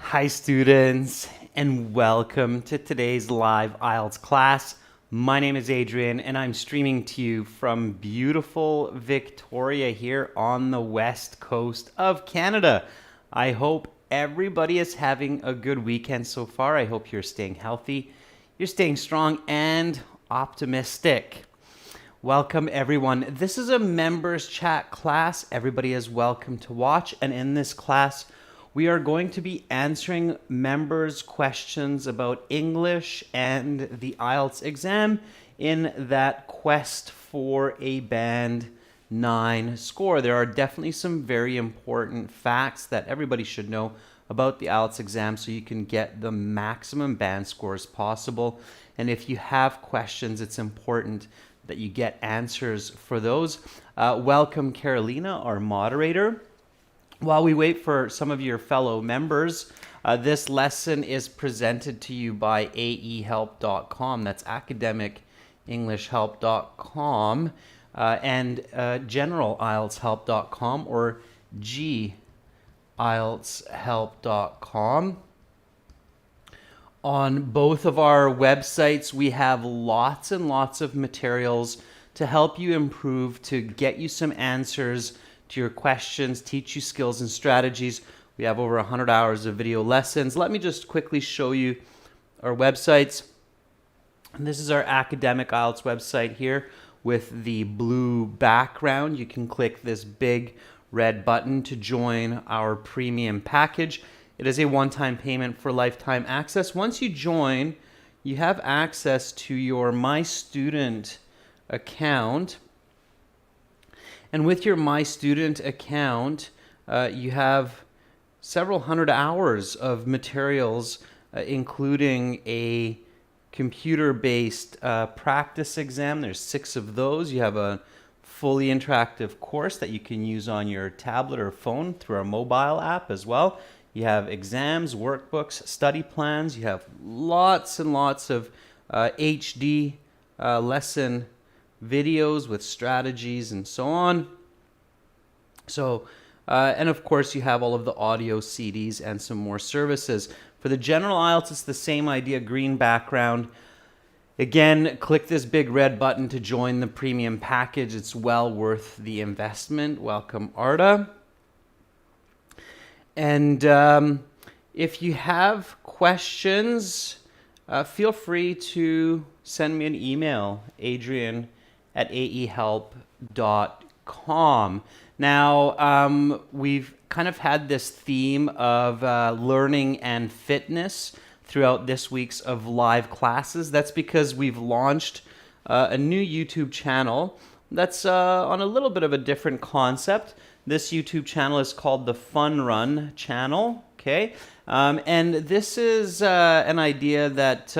Hi students, and welcome to today's live IELTS class. My name is Adrian and I'm streaming to you from beautiful Victoria here on the west coast of Canada. I hope everybody is having a good weekend so far. I hope you're staying healthy, you're staying strong and optimistic. Welcome everyone. This is a members chat class. Everybody is welcome to watch, and in this class we are going to be answering members' questions about English and the IELTS exam in that quest for a band 9 score. There are definitely some very important facts that everybody should know about the IELTS exam so you can get the maximum band scores possible. And if you have questions, it's important that you get answers for those. Welcome Carolina, our moderator. While we wait for some of your fellow members, this lesson is presented to you by aehelp.com. That's academicenglishhelp.com and generalieltshelp.com or gieltshelp.com. On both of our websites, we have lots and lots of materials to help you improve, to get you some answers to your questions, teach you skills and strategies. We have over 100 hours of video lessons. Let me just quickly show you our websites. And this is our academic IELTS website here with the blue background. You can click this big red button to join our premium package. It is a one-time payment for lifetime access. Once you join, you have access to your My Student account. And with your My Student account, you have several hundred hours of materials, including a computer-based practice exam. There's 6 of those. You have a fully interactive course that you can use on your tablet or phone through our mobile app as well. You have exams, workbooks, study plans. You have lots and lots of HD lesson videos with strategies and so on. So, and of course you have all of the audio CDs and some more services. For the general IELTS, it's the same idea, green background. Again, click this big red button to join the premium package. It's well worth the investment. Welcome, Arda. And if you have questions, feel free to send me an email, adrian@aehelp.com. Now, we've kind of had this theme of learning and fitness throughout this week's of live classes. That's because we've launched a new YouTube channel that's on a little bit of a different concept. This YouTube channel is called the Fun Run channel, okay? And this is an idea that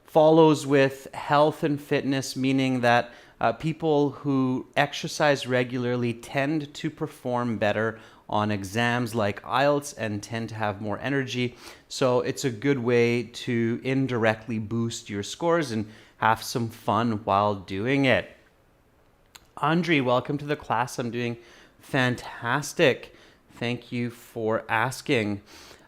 follows with health and fitness, meaning that people who exercise regularly tend to perform better on exams like IELTS and tend to have more energy. So it's a good way to indirectly boost your scores and have some fun while doing it. Andre, welcome to the class. I'm doing fantastic. Thank you for asking.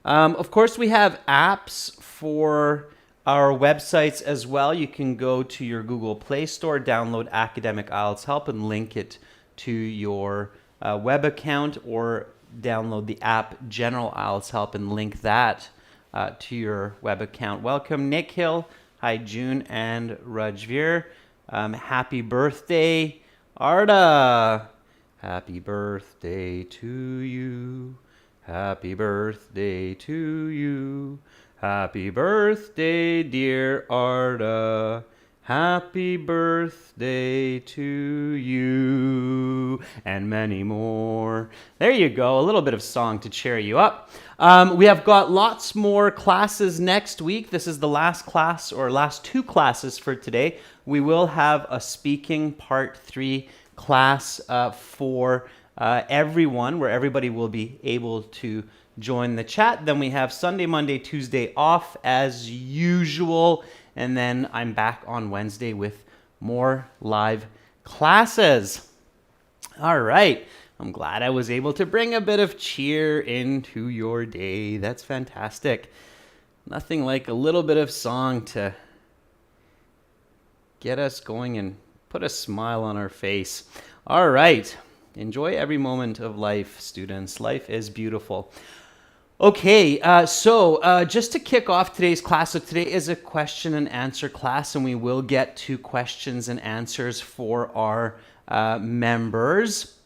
Of course, we have apps for our websites as well. You can go to your Google Play Store, download Academic IELTS Help, and link it to your web account, or download the app General IELTS Help and link that to your web account. Welcome, Nick Hill. Hi, June and Rajveer. Happy birthday, Arda. Happy birthday to you. Happy birthday to you. Happy birthday, dear Arda. Happy birthday to you. And many more. There you go. A little bit of song to cheer you up. We have got lots more classes next week. This is the last class, or last 2 classes for today. We will have a speaking part 3 class for everyone, where everybody will be able to join the chat. Then we have Sunday, Monday, Tuesday off as usual, and then I'm back on Wednesday with more live classes. All right, I'm glad I was able to bring a bit of cheer into your day. That's fantastic. Nothing like a little bit of song to get us going and put a smile on our face. All right. Enjoy every moment of life, students. Life is beautiful. Okay, so just to kick off today's class, so today is a question and answer class, and we will get to questions and answers for our members.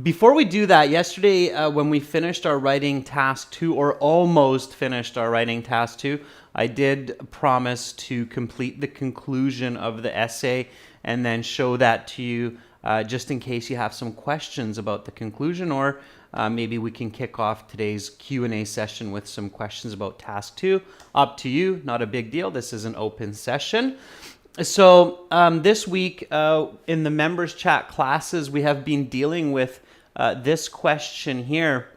Before we do that, yesterday when we finished our writing task 2, or almost finished our writing task 2, I did promise to complete the conclusion of the essay and then show that to you just in case you have some questions about the conclusion, or maybe we can kick off today's Q&A session with some questions about task 2. Up to you, not a big deal. This is an open session. So this week in the members chat classes, we have been dealing with this question here.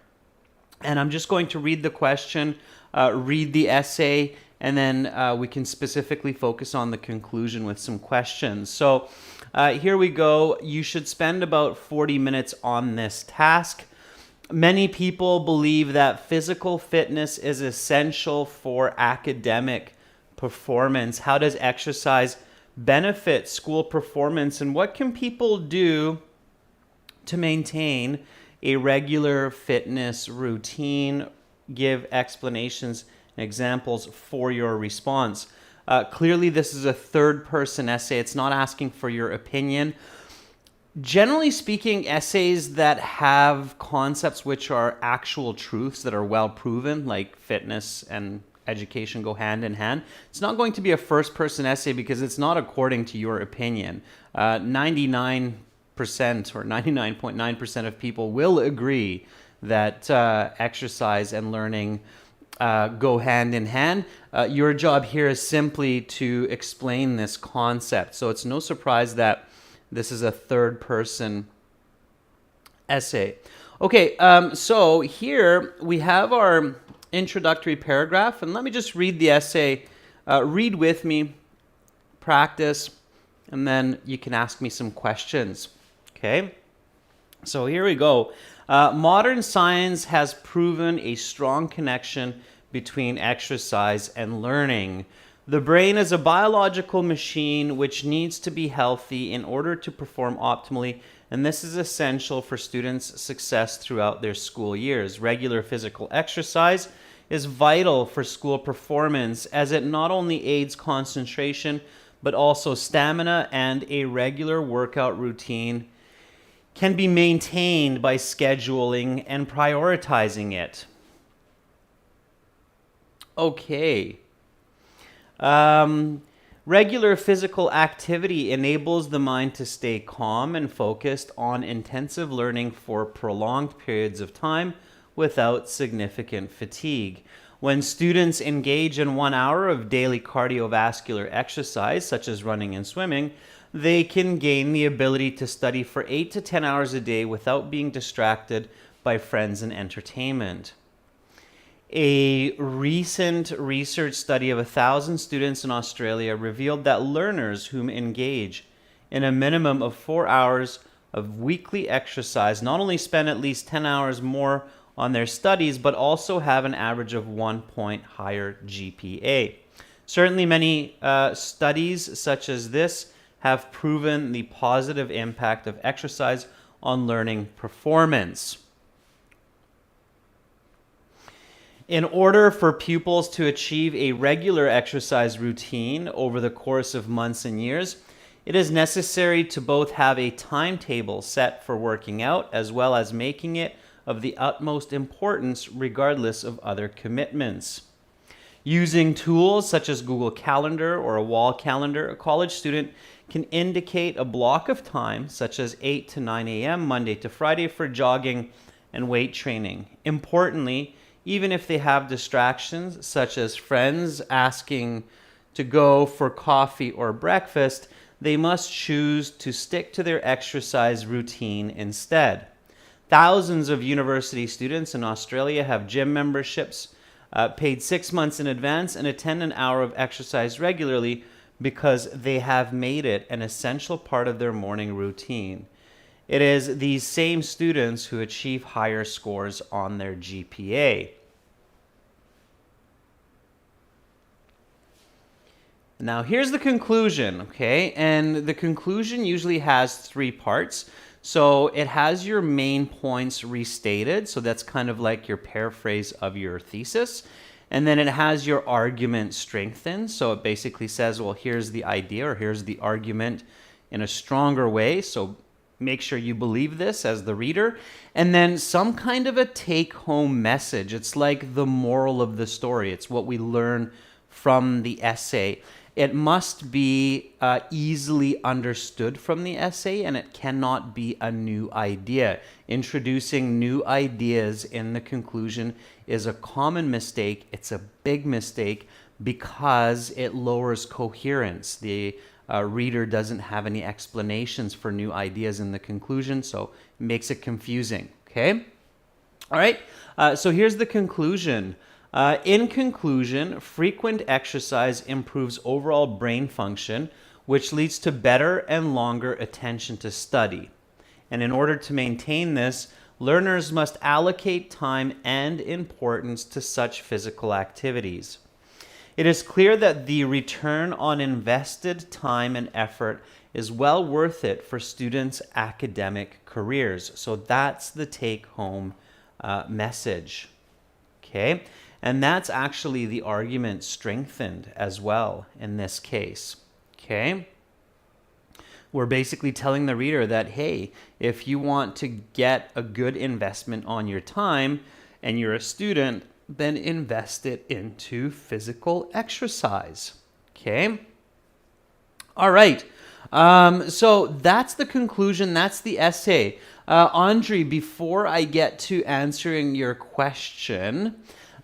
And I'm just going to read the question, read the essay, and then we can specifically focus on the conclusion with some questions. So here we go. You should spend about 40 minutes on this task. Many people believe that physical fitness is essential for academic performance. How does exercise benefit school performance, and what can people do to maintain a regular fitness routine? Give explanations and examples for your response. Clearly, this is a third-person essay. It's not asking for your opinion. Generally speaking, essays that have concepts which are actual truths that are well proven, like fitness and education go hand in hand, it's not going to be a first-person essay because it's not according to your opinion. 99% or 99.9% of people will agree that exercise and learning go hand in hand. Your job here is simply to explain this concept. So it's no surprise that this is a third-person essay. Okay, so here we have our introductory paragraph, and let me just read the essay. Read with me, practice, and then you can ask me some questions. Okay, so here we go. Modern science has proven a strong connection between exercise and learning. The brain is a biological machine which needs to be healthy in order to perform optimally, and this is essential for students' success throughout their school years. Regular physical exercise is vital for school performance, as it not only aids concentration, but also stamina, and a regular workout routine can be maintained by scheduling and prioritizing it. Okay. Regular physical activity enables the mind to stay calm and focused on intensive learning for prolonged periods of time without significant fatigue. When students engage in 1 hour of daily cardiovascular exercise, such as running and swimming, they can gain the ability to study for 8 to 10 hours a day without being distracted by friends and entertainment. A recent research study of 1,000 students in Australia revealed that learners whom engage in a minimum of 4 hours of weekly exercise not only spend at least 10 hours more on their studies, but also have an average of 1 point higher GPA. Certainly many studies such as this have proven the positive impact of exercise on learning performance. In order for pupils to achieve a regular exercise routine over the course of months and years, it is necessary to both have a timetable set for working out as well as making it of the utmost importance regardless of other commitments. Using tools such as Google Calendar or a wall calendar, a college student can indicate a block of time, such as 8 to 9 a.m. Monday to Friday, for jogging and weight training. Importantly, even if they have distractions such as friends asking to go for coffee or breakfast, they must choose to stick to their exercise routine instead. Thousands of university students in Australia have gym memberships paid 6 months in advance and attend an hour of exercise regularly because they have made it an essential part of their morning routine. it is these same students who achieve higher scores on their GPA. Now here's the conclusion, okay? And the conclusion usually has 3 parts. So it has your main points restated, so that's kind of like your paraphrase of your thesis. And then it has your argument strengthened, so it basically says, well, here's the idea or here's the argument in a stronger way, so make sure you believe this as the reader. And then some kind of a take-home message. It's like the moral of the story. It's what we learn from the essay. It must be easily understood from the essay, and it cannot be a new idea. Introducing new ideas in the conclusion is a common mistake. It's a big mistake because it lowers coherence. The reader doesn't have any explanations for new ideas in the conclusion, so it makes it confusing, okay? All right, so here's the conclusion. In conclusion, frequent exercise improves overall brain function, which leads to better and longer attention to study. And in order to maintain this, learners must allocate time and importance to such physical activities. It is clear that the return on invested time and effort is well worth it for students' academic careers. So that's the take-home message, okay? And that's actually the argument strengthened as well in this case, okay? We're basically telling the reader that, hey, if you want to get a good investment on your time and you're a student, then invest it into physical exercise, okay? All right, so that's the conclusion, that's the essay. Andre, before I get to answering your question,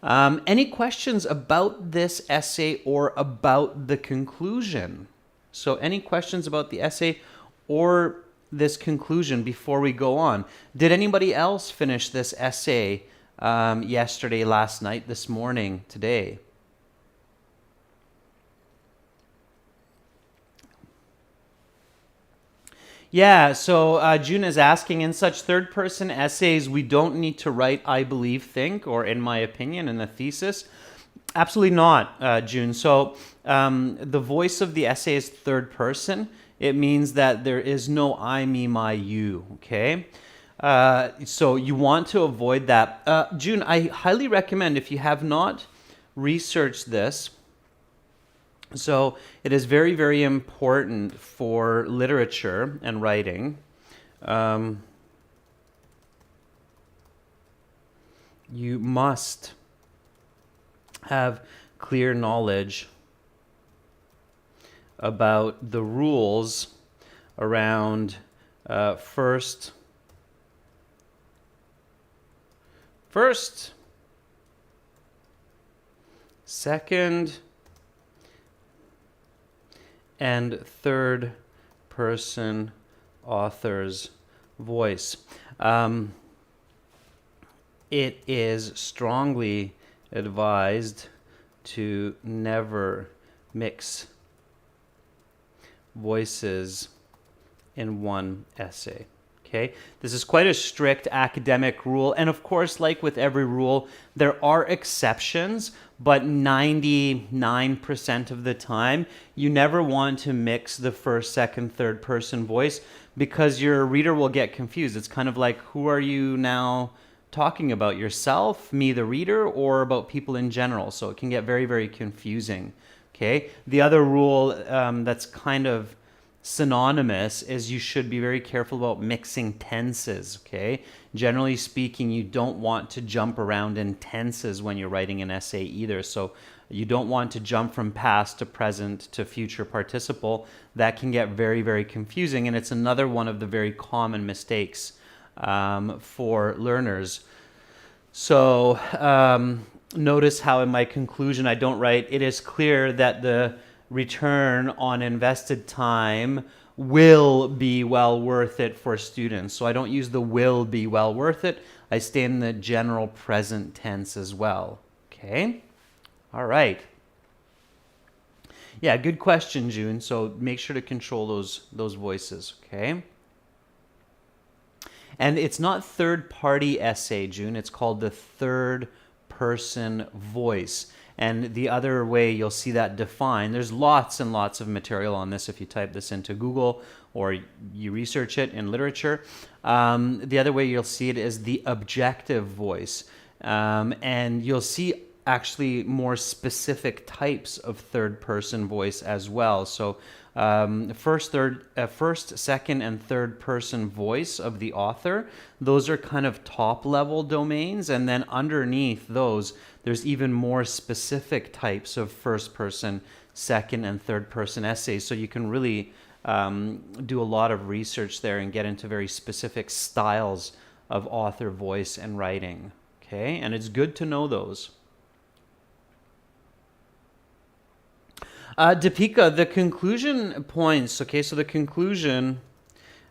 any questions about this essay or about the conclusion? So any questions about the essay or this conclusion before we go on? Did anybody else finish this essay yesterday, last night, this morning, today? Yeah, so June is asking, in such third-person essays, we don't need to write I believe, think, or in my opinion, in the thesis. Absolutely not, June. So the voice of the essay is third person. It means that there is no I, me, my, you, okay? So you want to avoid that. June, I highly recommend, if you have not researched this, so it is very, very important for literature and writing. You must have clear knowledge about the rules around first, second, and third person author's voice. It is strongly advised to never mix voices in one essay. Okay, this is quite a strict academic rule, and of course, like with every rule, there are exceptions, but 99% of the time, you never want to mix the first, second, third person voice because your reader will get confused. It's kind of like, who are you now talking about? Yourself, me, the reader, or about people in general? So it can get very, very confusing. Okay, the other rule that's kind of synonymous is you should be very careful about mixing tenses, okay? Generally speaking, you don't want to jump around in tenses when you're writing an essay either. So you don't want to jump from past to present to future participle. That can get very, very confusing, and it's another one of the very common mistakes for learners. So notice how in my conclusion I don't write, it is clear that the return on invested time will be well worth it for students. So I don't use the will be well worth it. I stay in the general present tense as well. Okay? All right. Yeah, good question, June. So make sure to control those voices, okay? And it's not third-party essay, June. It's called the third-person voice. And the other way you'll see that defined, there's lots and lots of material on this if you type this into Google or you research it in literature. The other way you'll see it is the objective voice. And you'll see actually more specific types of third-person voice as well. So first, second, and third-person voice of the author, those are kind of top-level domains, and then underneath those, there's even more specific types of first-person, second, and third-person essays. So you can really do a lot of research there and get into very specific styles of author voice and writing. Okay, and it's good to know those. Deepika, the conclusion points, okay, so the conclusion,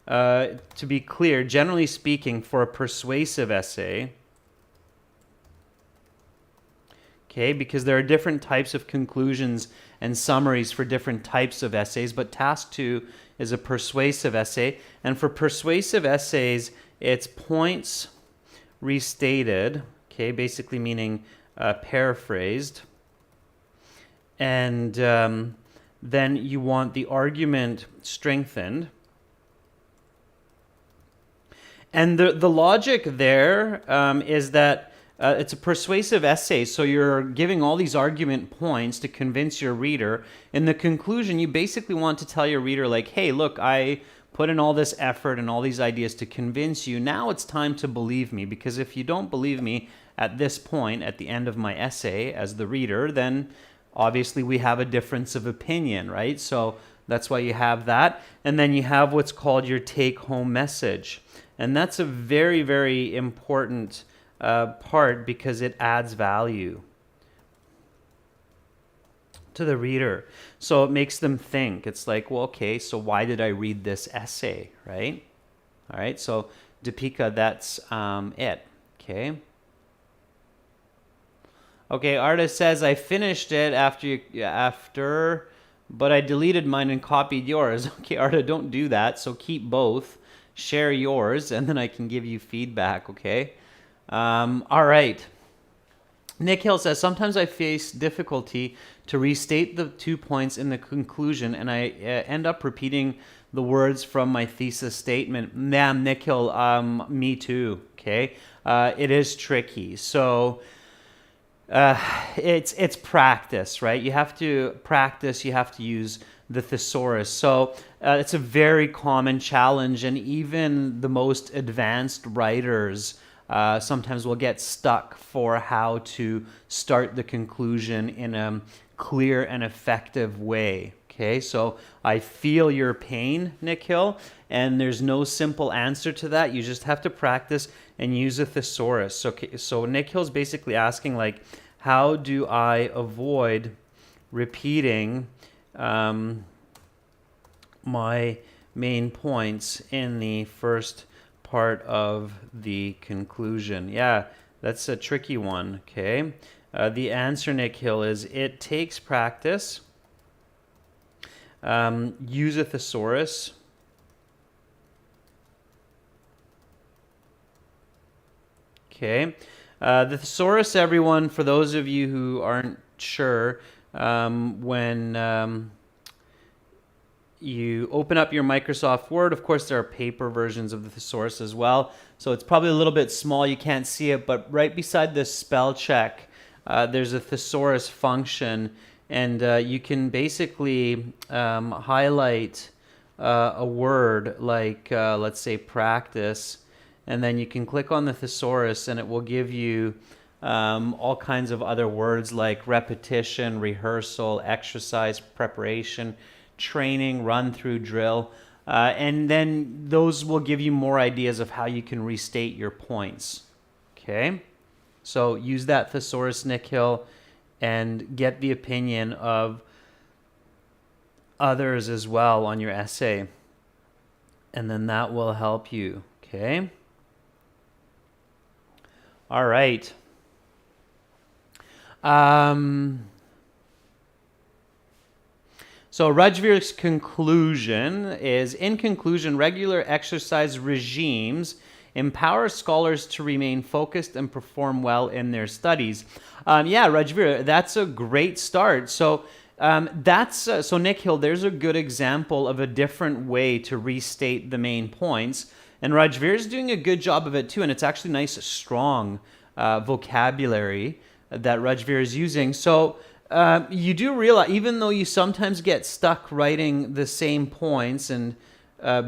to be clear, generally speaking, for a persuasive essay, okay, because there are different types of conclusions and summaries for different types of essays, but task 2 is a persuasive essay, and for persuasive essays, it's points restated, okay, basically meaning paraphrased, and then you want the argument strengthened. And the logic there is that it's a persuasive essay, so you're giving all these argument points to convince your reader. In the conclusion, you basically want to tell your reader, like, hey, look, I put in all this effort and all these ideas to convince you. Now it's time to believe me, because if you don't believe me at this point, at the end of my essay as the reader, then obviously we have a difference of opinion, right? So that's why you have that. And then you have what's called your take-home message. And that's a very, very important part because it adds value to the reader. So it makes them think. It's like, well, okay, so why did I read this essay, right? All right, so Deepika, that's it, okay? Okay, Arda says, I finished it after, but I deleted mine and copied yours. Okay, Arda, don't do that. So keep both. Share yours, and then I can give you feedback, okay? All right. Nick Hill says, sometimes I face difficulty to restate the 2 points in the conclusion, and I end up repeating the words from my thesis statement. Yeah, Nick Hill, me too, okay? It is tricky. So it's practice, right? You have to practice, you have to use the thesaurus. So it's a very common challenge, and even the most advanced writers sometimes will get stuck for how to start the conclusion in a clear and effective way. Okay, so I feel your pain, Nick Hill, and there's no simple answer to that. You just have to practice and use a thesaurus. Okay, so Nick Hill's basically asking, like, how do I avoid repeating my main points in the first part of the conclusion? Yeah, that's a tricky one, okay? The answer, Nick Hill, is it takes practice. Use a thesaurus. Okay. The thesaurus, everyone, for those of you who aren't sure, when you open up your Microsoft Word, of course, there are paper versions of the thesaurus as well. So it's probably a little bit small, you can't see it, but right beside this spell check, there's a thesaurus function, and you can basically highlight a word like, let's say, practice, and then you can click on the thesaurus and it will give you all kinds of other words like repetition, rehearsal, exercise, preparation, training, run through, drill, and then those will give you more ideas of how you can restate your points. Okay, so use that thesaurus, Nick Hill, and get the opinion of others as well on your essay, and then that will help you. Okay. All right. So Rajvir's conclusion is, in conclusion, regular exercise regimes empowers scholars to remain focused and perform well in their studies. Yeah, Rajveer, that's a great start. So so Nick Hill, there's a good example of a different way to restate the main points. And Rajveer's doing a good job of it too, and it's actually nice, strong vocabulary that Rajveer is using. So you do realize, even though you sometimes get stuck writing the same points and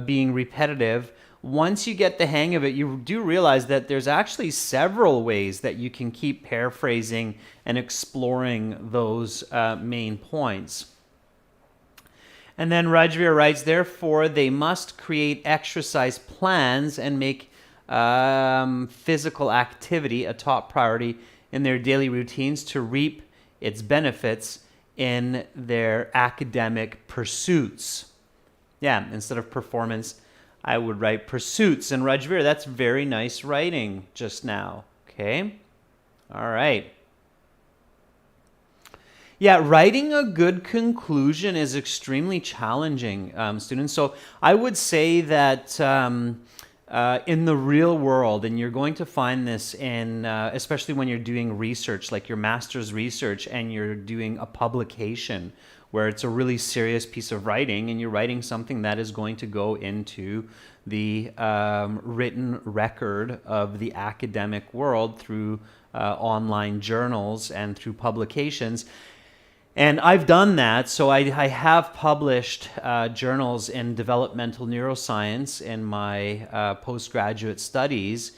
being repetitive, once you get the hang of it, you do realize that there's actually several ways that you can keep paraphrasing and exploring those main points. And then Rajveer writes, therefore, they must create exercise plans and make physical activity a top priority in their daily routines to reap its benefits in their academic pursuits. Yeah, instead of performance, I would write pursuits. And Rajveer, that's very nice writing just now. Okay? All right. Yeah, writing a good conclusion is extremely challenging, students. So I would say that in the real world, and you're going to find this in, especially when you're doing research, like your master's research, and you're doing a publication where it's a really serious piece of writing, and you're writing something that is going to go into the written record of the academic world through online journals and through publications. And I've done that, so I have published journals in developmental neuroscience in my postgraduate studies,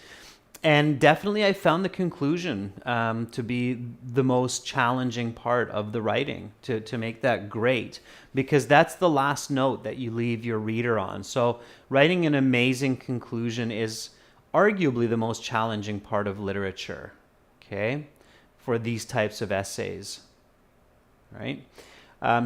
and definitely I found the conclusion to be the most challenging part of the writing, to make that great, because that's the last note that you leave your reader on. So writing an amazing conclusion is arguably the most challenging part of literature, okay, for these types of essays. Right?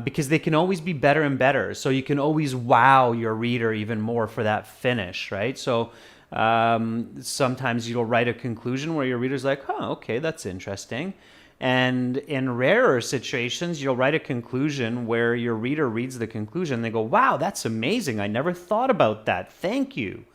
Because they can always be better and better. So you can always wow your reader even more for that finish, right? So sometimes you'll write a conclusion where your reader's like, oh, okay, that's interesting. And in rarer situations, you'll write a conclusion where your reader reads the conclusion and they go, wow, that's amazing. I never thought about that. Thank you.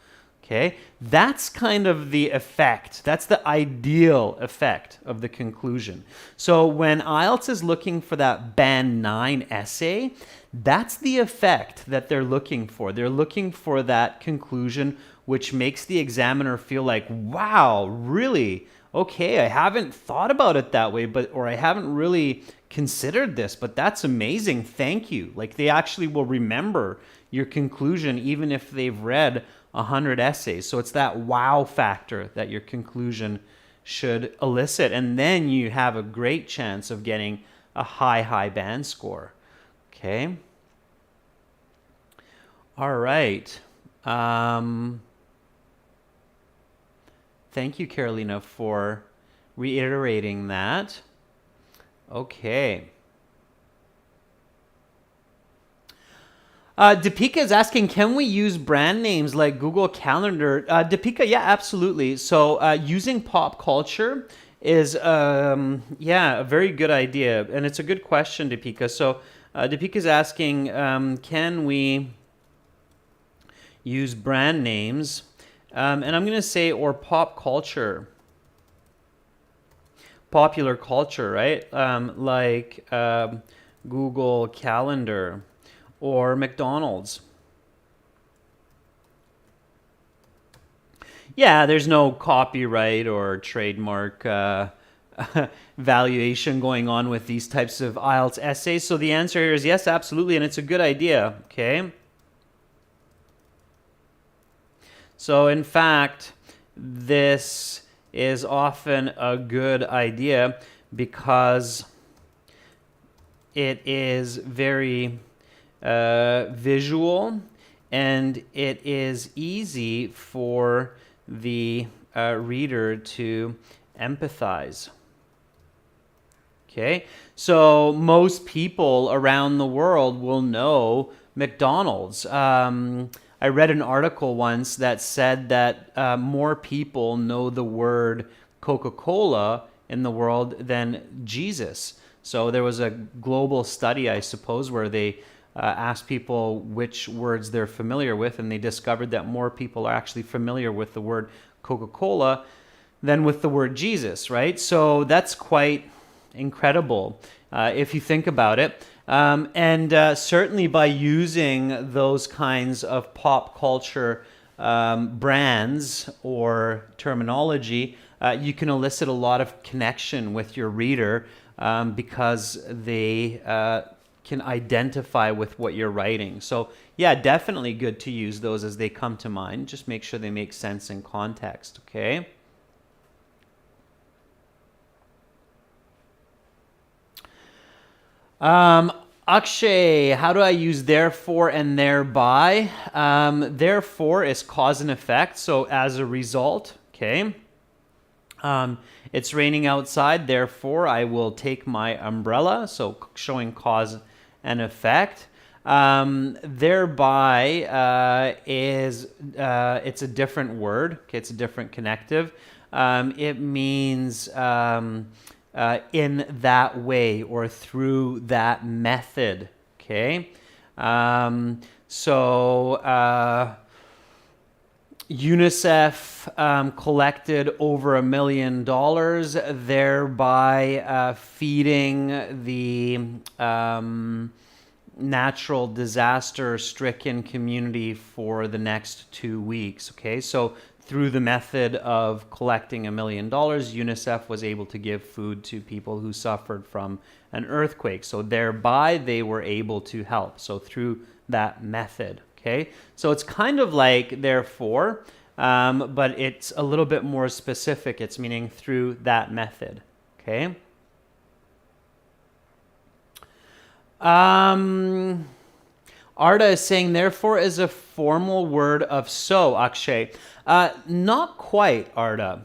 Okay, that's kind of the effect. That's the ideal effect of the conclusion. So when IELTS is looking for that Band 9 essay, that's the effect that they're looking for. They're looking for that conclusion which makes the examiner feel like, wow, really? Okay, I haven't thought about it that way, or I haven't really considered this, but that's amazing. Thank you. Like, they actually will remember your conclusion even if they've read 100 essays. So it's that wow factor that your conclusion should elicit. And then you have a great chance of getting a high band score. Okay. All right. Thank you, Carolina, for reiterating that. Okay. Deepika is asking, can we use brand names like Google Calendar? Deepika, yeah, absolutely. So using pop culture is, yeah, a very good idea. And it's a good question, Deepika. So Deepika is asking, can we use brand names? And I'm going to say, or pop culture. Popular culture, right? Like Google Calendar. Or McDonald's. Yeah, there's no copyright or trademark valuation going on with these types of IELTS essays. So the answer here is yes, absolutely, and it's a good idea, okay? So in fact, this is often a good idea because it is very visual, and it is easy for the reader to empathize. Okay, so most people around the world will know McDonald's. I read an article once that said that more people know the word Coca-Cola in the world than Jesus. So there was a global study, I suppose, where they asked people which words they're familiar with, and they discovered that more people are actually familiar with the word Coca-Cola than with the word Jesus, right? So that's quite incredible if you think about it. And certainly by using those kinds of pop culture brands or terminology, you can elicit a lot of connection with your reader because they can identify with what you're writing. So yeah, definitely good to use those as they come to mind. Just make sure they make sense in context, okay? Akshay, how do I use therefore and thereby? Therefore is cause and effect, so as a result, okay? It's raining outside, therefore I will take my umbrella, so showing cause and effect. Thereby it's a different word, okay? It's a different connective. It means in that way or through that method, okay? UNICEF collected over $1 million, thereby feeding the natural disaster-stricken community for the next 2 weeks. Okay, so through the method of collecting $1 million, UNICEF was able to give food to people who suffered from an earthquake. So thereby they were able to help. So through that method. Okay, so it's kind of like therefore, but it's a little bit more specific. It's meaning through that method. Okay. Arda is saying therefore is a formal word of so, Akshay. Not quite, Arda.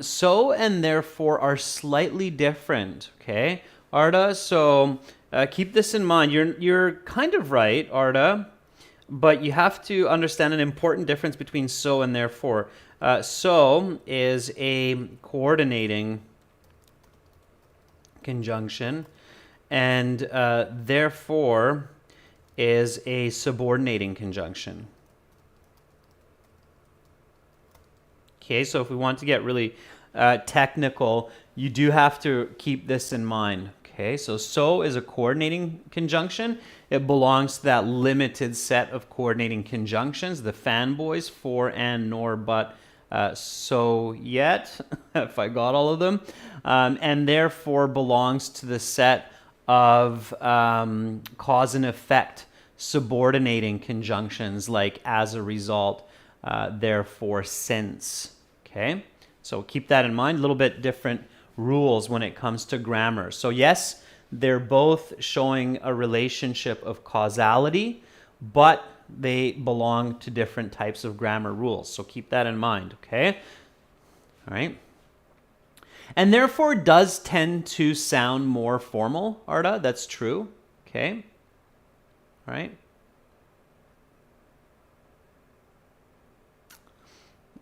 So and therefore are slightly different. Okay, Arda. So keep this in mind. You're kind of right, Arda. But you have to understand an important difference between so and therefore. So is a coordinating conjunction, and therefore is a subordinating conjunction. Okay, so if we want to get really technical, you do have to keep this in mind. Okay, so is a coordinating conjunction. It belongs to that limited set of coordinating conjunctions, the fanboys, for, and, nor, but, so, yet, if I got all of them, and therefore belongs to the set of cause and effect subordinating conjunctions like as a result, therefore, since. Okay, so keep that in mind. A little bit different rules when it comes to grammar. So yes, they're both showing a relationship of causality, but they belong to different types of grammar rules. So keep that in mind, okay? All right. And therefore does tend to sound more formal, Arda. That's true. Okay. All right.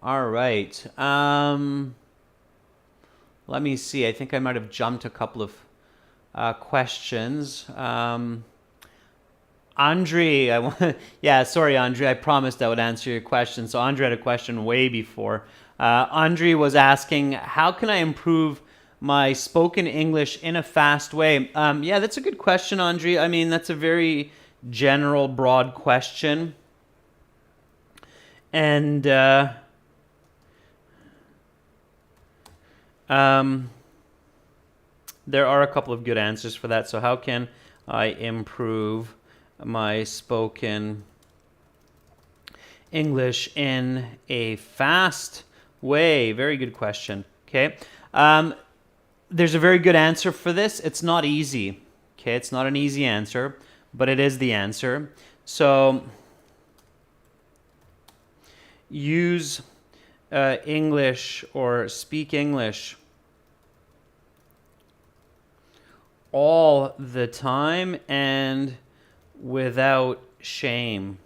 All right. Let me see. I think I might have jumped a couple of questions. Andre, yeah, sorry, Andre. I promised I would answer your question. So Andre had a question way before. Andre was asking, how can I improve my spoken English in a fast way? Yeah, that's a good question, Andre. I mean, that's a very general, broad question. And there are a couple of good answers for that. So how can I improve my spoken English in a fast way? Very good question. Okay. There's a very good answer for this. It's not easy. Okay. It's not an easy answer, but it is the answer. So use English or speak English all the time and without shame.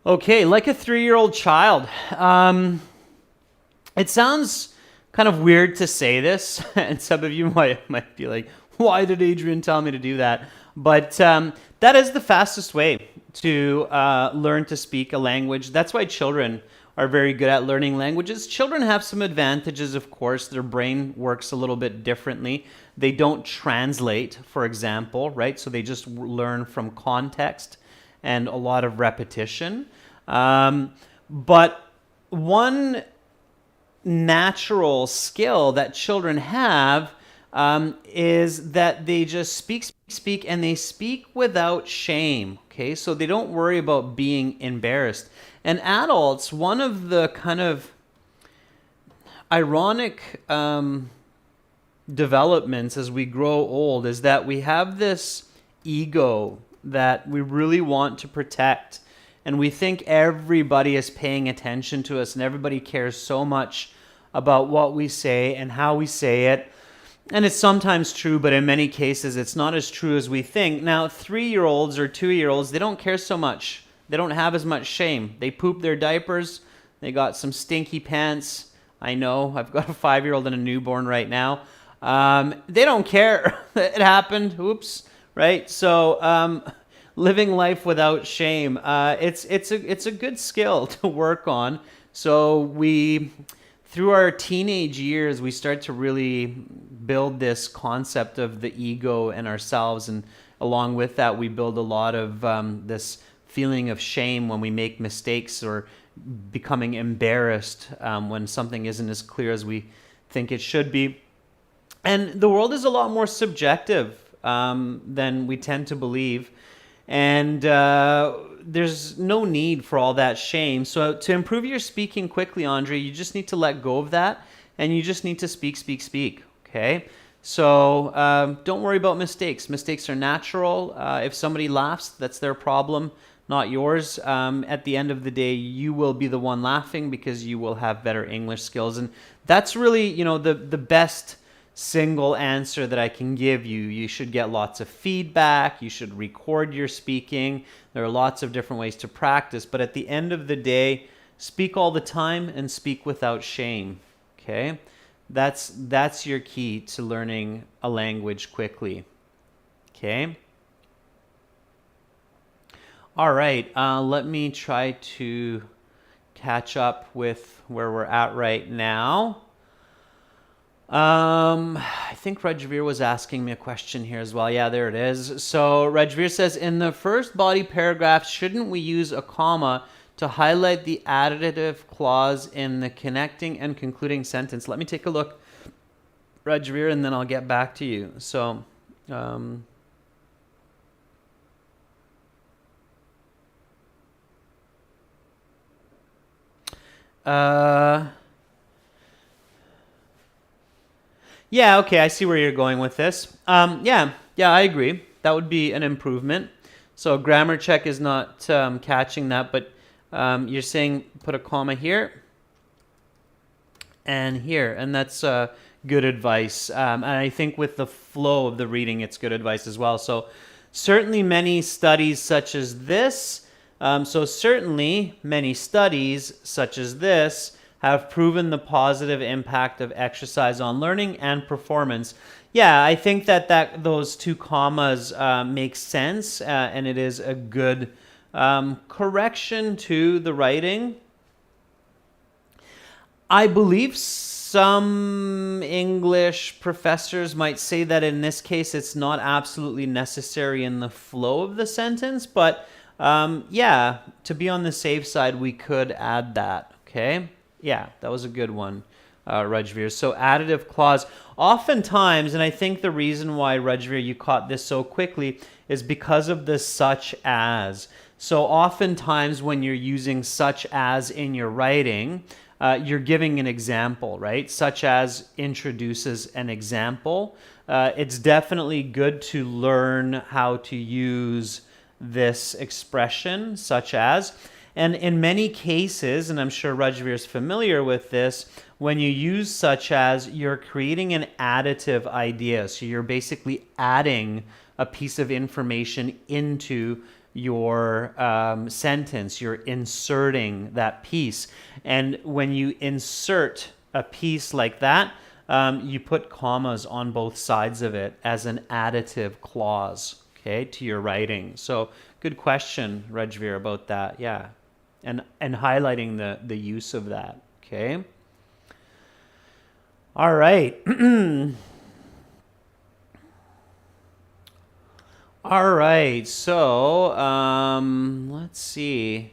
Okay, like a 3-year-old child. It sounds kind of weird to say this, and some of you might be like, why did Adrian tell me to do that? But that is the fastest way to learn to speak a language. That's why children are very good at learning languages. Children have some advantages, of course. Their brain works a little bit differently. They don't translate, for example, right? So they just learn from context and a lot of repetition. But one natural skill that children have is that they just speak, and they speak without shame. Okay, so they don't worry about being embarrassed. And adults, one of the kind of ironic developments as we grow old is that we have this ego that we really want to protect. And we think everybody is paying attention to us and everybody cares so much about what we say and how we say it. And it's sometimes true, but in many cases, it's not as true as we think. Now, 3-year-olds or 2-year-olds, they don't care so much. They don't have as much shame. They poop their diapers. They got some stinky pants. I know. I've got a 5-year-old and a newborn right now. They don't care. It happened. Oops. Right? So living life without shame, it's a good skill to work on. So through our teenage years, we start to really build this concept of the ego and ourselves. And along with that, we build a lot of this feeling of shame when we make mistakes or becoming embarrassed when something isn't as clear as we think it should be. And the world is a lot more subjective than we tend to believe. And there's no need for all that shame. So to improve your speaking quickly, Andre, you just need to let go of that, and you just need to speak. Okay? So don't worry about mistakes. Mistakes are natural. If somebody laughs, that's their problem, not yours. At the end of the day, you will be the one laughing because you will have better English skills. And that's really, the best single answer that I can give you. You should get lots of feedback. You should record your speaking. There are lots of different ways to practice, but at the end of the day, speak all the time and speak without shame. Okay? That's your key to learning a language quickly. Okay? All right, let me try to catch up with where we're at right now. I think Rajveer was asking me a question here as well. Yeah, there it is. So Rajveer says, in the first body paragraph, shouldn't we use a comma to highlight the additive clause in the connecting and concluding sentence? Let me take a look, Rajveer, and then I'll get back to you. So, yeah, okay, I see where you're going with this. Yeah, I agree. That would be an improvement. So grammar check is not catching that, but you're saying put a comma here and here, and that's good advice. And I think with the flow of the reading, it's good advice as well. So certainly many studies such as this, have proven the positive impact of exercise on learning and performance. Yeah, I think that those two commas make sense, and it is a good correction to the writing. I believe some English professors might say that in this case it's not absolutely necessary in the flow of the sentence, but yeah, to be on the safe side, we could add that, okay? Yeah, that was a good one, Rajveer. So additive clause, oftentimes, and I think the reason why, Rajveer, you caught this so quickly is because of the such as. So oftentimes when you're using such as in your writing, you're giving an example, right? Such as introduces an example. It's definitely good to learn how to use this expression, such as. And in many cases, and I'm sure Rajveer is familiar with this, when you use such as, you're creating an additive idea. So you're basically adding a piece of information into your sentence. You're inserting that piece. And when you insert a piece like that, you put commas on both sides of it as an additive clause, okay, to your writing. So good question, Rajveer, about that. Yeah. And highlighting the use of that, okay? All right. All right. So, let's see.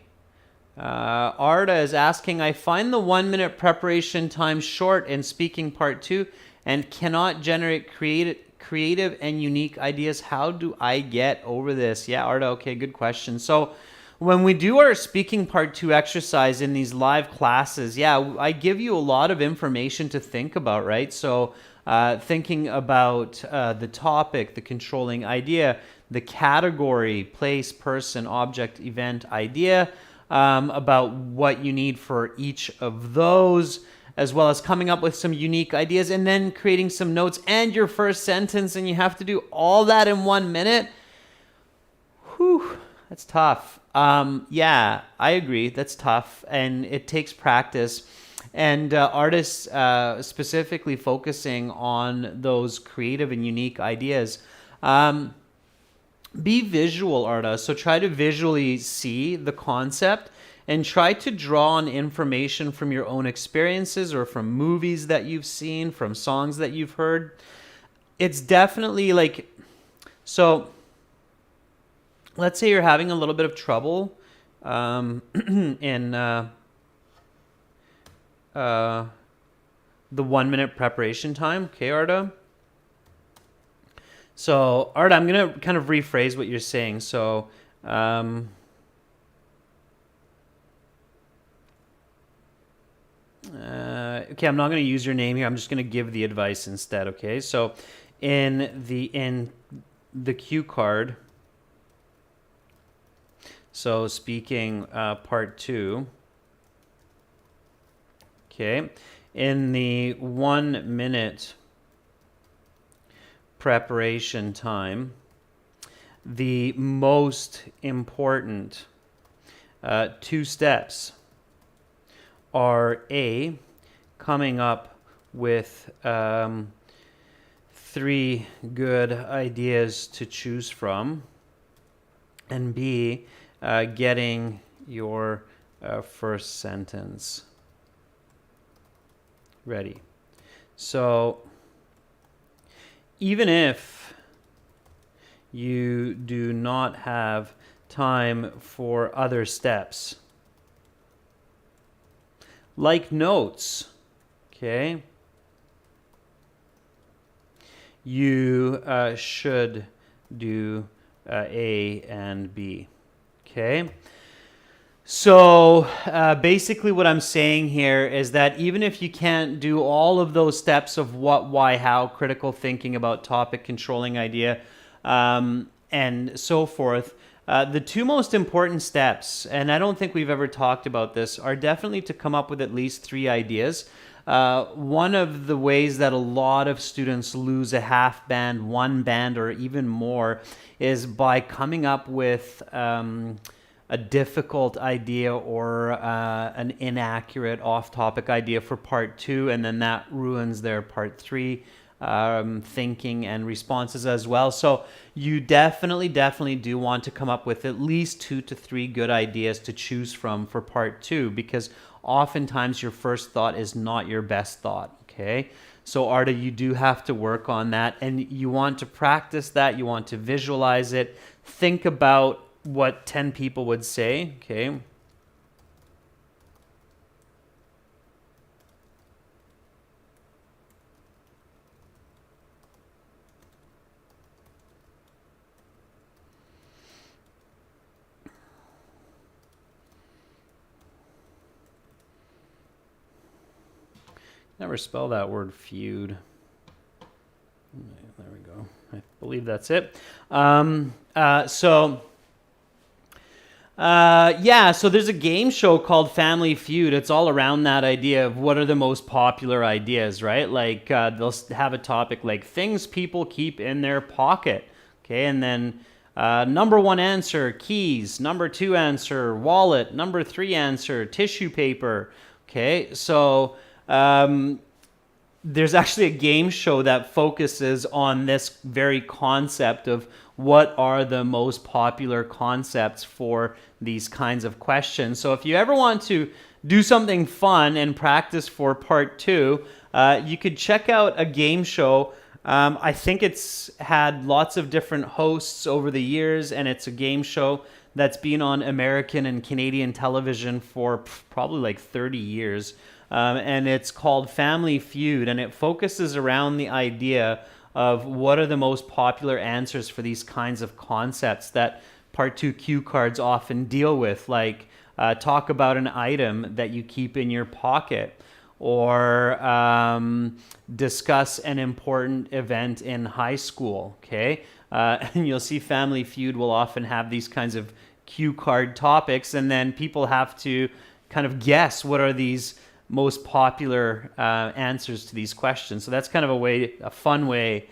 Arda is asking, I find the 1 minute preparation time short in speaking part 2 and cannot generate creative and unique ideas. How do I get over this? Yeah, Arda, okay, good question. So when we do our speaking part 2 exercise in these live classes, yeah, I give you a lot of information to think about, right? So thinking about the topic, the controlling idea, the category, place, person, object, event, idea, about what you need for each of those, as well as coming up with some unique ideas and then creating some notes and your first sentence, and you have to do all that in 1 minute. Whew, that's tough. Yeah, I agree. That's tough, and it takes practice. And artists specifically focusing on those creative and unique ideas. Be visual, Arda. So try to visually see the concept and try to draw on information from your own experiences or from movies that you've seen, from songs that you've heard. It's definitely like, so let's say you're having a little bit of trouble in the 1 minute preparation time. Okay, Arda? So, Arda, I'm going to kind of rephrase what you're saying. So, okay, I'm not going to use your name here. I'm just going to give the advice instead, okay? So, in the cue card, so speaking part 2, okay, in the 1 minute preparation time, the most important 2 steps are A, coming up with 3 good ideas to choose from, and B, getting your first sentence ready. So even if you do not have time for other steps, like notes, okay, you should do A and B, okay? So basically what I'm saying here is that even if you can't do all of those steps of what, why, how, critical thinking about topic, controlling idea, and so forth, the 2 most important steps, and I don't think we've ever talked about this, are definitely to come up with at least 3 ideas. One of the ways that a lot of students lose a half band, 1 band, or even more is by coming up with a difficult idea or an inaccurate off-topic idea for part 2, and then that ruins their part 3 thinking and responses as well. So you definitely do want to come up with at least 2 to 3 good ideas to choose from for part 2, because oftentimes your first thought is not your best thought, okay? So Arda, you do have to work on that, and you want to practice that. You want to visualize it. Think about what 10 people would say, okay? Never spell that word feud. There we go. I believe that's it. So there's a game show called Family Feud. It's all around that idea of what are the most popular ideas, right? Like they'll have a topic like things people keep in their pocket, okay? And then number 1 answer, keys. Number 2 answer, wallet. Number 3 answer, tissue paper, okay? So There's actually a game show that focuses on this very concept of what are the most popular concepts for these kinds of questions. So if you ever want to do something fun and practice for part 2, you could check out a game show. I think it's had lots of different hosts over the years, and it's a game show that's been on American and Canadian television for probably like 30 years. And it's called Family Feud, and it focuses around the idea of what are the most popular answers for these kinds of concepts that Part 2 cue cards often deal with, like talk about an item that you keep in your pocket, or discuss an important event in high school, okay? And you'll see Family Feud will often have these kinds of cue card topics, and then people have to kind of guess what are these most popular answers to these questions. So that's kind of a fun way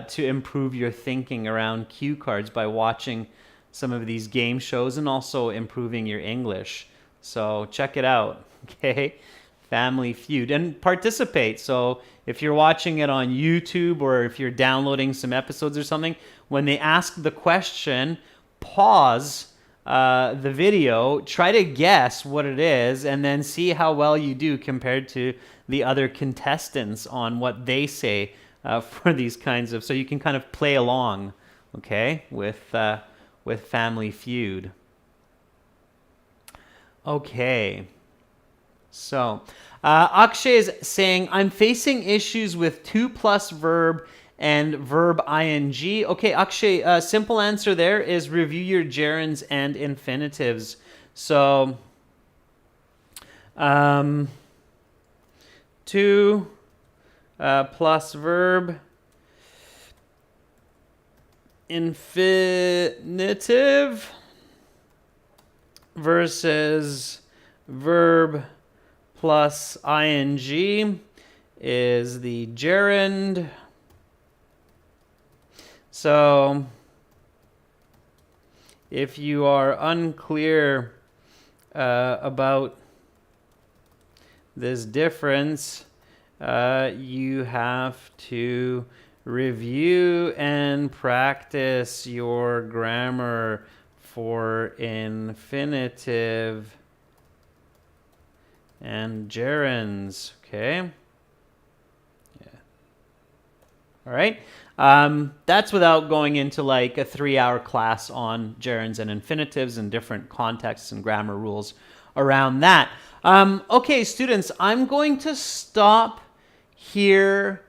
to improve your thinking around cue cards by watching some of these game shows and also improving your English. So check it out, okay? Family Feud, and participate. So if you're watching it on YouTube or if you're downloading some episodes or something, when they ask the question, pause the video, try to guess what it is, and then see how well you do compared to the other contestants on what they say for these kinds of, so you can kind of play along, okay, with Family Feud. Okay, so Akshay is saying, I'm facing issues with 2+ verb and verb ing. Okay, Akshay, simple answer there is review your gerunds and infinitives. So, 2 plus verb, infinitive versus verb plus ing is the gerund. So if you are unclear about this difference, you have to review and practice your grammar for infinitive and gerunds, okay? Yeah. All right. That's without going into like a 3-hour class on gerunds and infinitives and different contexts and grammar rules around that. Okay, students, I'm going to stop here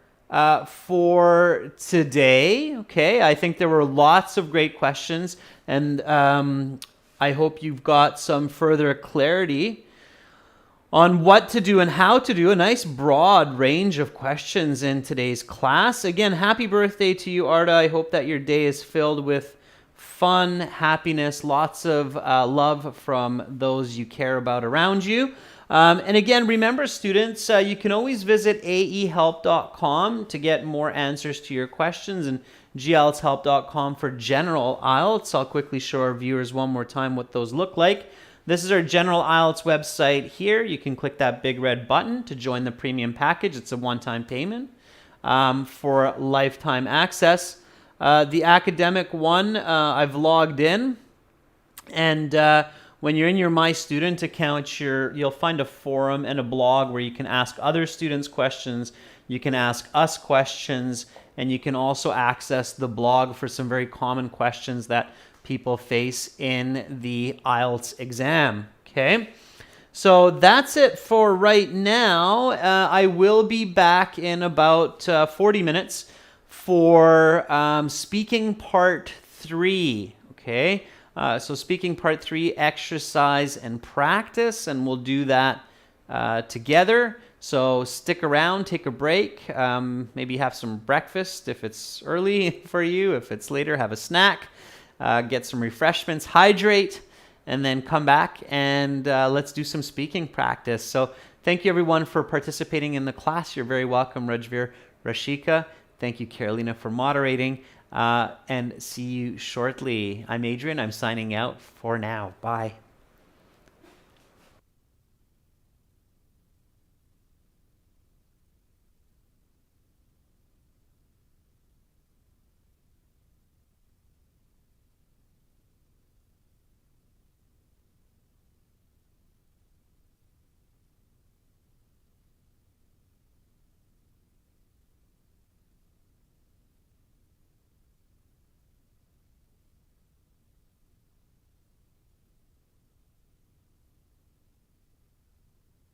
for today. Okay, I think there were lots of great questions, and I hope you've got some further clarity on what to do and how to do. A nice broad range of questions in today's class. Again, happy birthday to you, Arda. I hope that your day is filled with fun, happiness, lots of love from those you care about around you. And again, remember, students, you can always visit aehelp.com to get more answers to your questions, and glshelp.com for general IELTS. I'll quickly show our viewers one more time what those look like. This is our general IELTS website here. You can click that big red button to join the premium package. It's a one-time payment for lifetime access. The academic one, I've logged in, and when you're in your My Student account, you'll find a forum and a blog where you can ask other students questions, you can ask us questions, and you can also access the blog for some very common questions that people face in the IELTS exam, okay? So that's it for right now. I will be back in about 40 minutes for speaking part 3, okay? So speaking part 3, exercise and practice, and we'll do that together. So stick around, take a break, maybe have some breakfast if it's early for you. If it's later, have a snack, get some refreshments, hydrate, and then come back and let's do some speaking practice. So thank you everyone for participating in the class. You're very welcome, Rajveer, Rashika. Thank you, Carolina, for moderating. And see you shortly. I'm Adrian. I'm signing out for now. Bye.